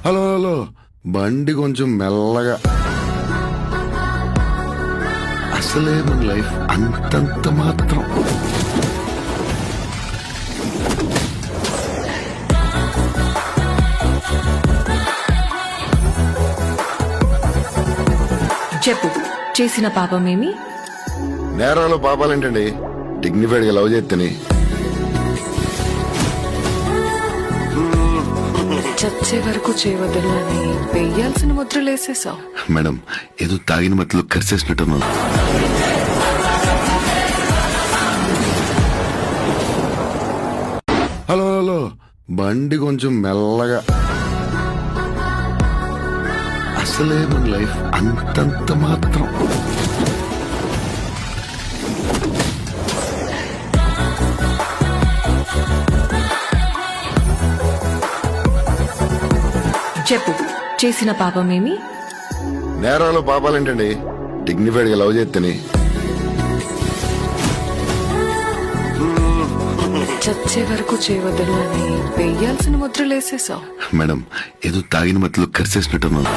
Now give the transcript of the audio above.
Hello hello, బండి కొంచెం మెల్లగా. అసలే మన లైఫ్ అంతంత మాత్రం. చెప్పు, చేసిన పాపమేమి? నేరాలు పాపాలేంటండి, డిగ్నిఫైడ్ గా లవ్ చేస్తేని. చచ్చే వరకు చేయవద్దని వెయ్యాల్సిన ముద్రలేసేసావు. మేడం, ఏదో తాగిన మత్తులో కరిచేసినట్టున్నాను. హలో హలో, బండి కొంచెం మెల్లగా. అసలే మన లైఫ్ అంతంత మాత్రం. చెప్పు, చేసిన పాపమేమి? నేరాలు పాపాలేంటండి, డిగ్నిఫైడ్ గా లవ్ చేస్తేని. చచ్చే వరకు చేయవద్దని వెయ్యాల్సిన ముద్రలేసేసావు. మేడం, ఏదో తాగిన మత్తులో కరిచేసినట్టున్నాను.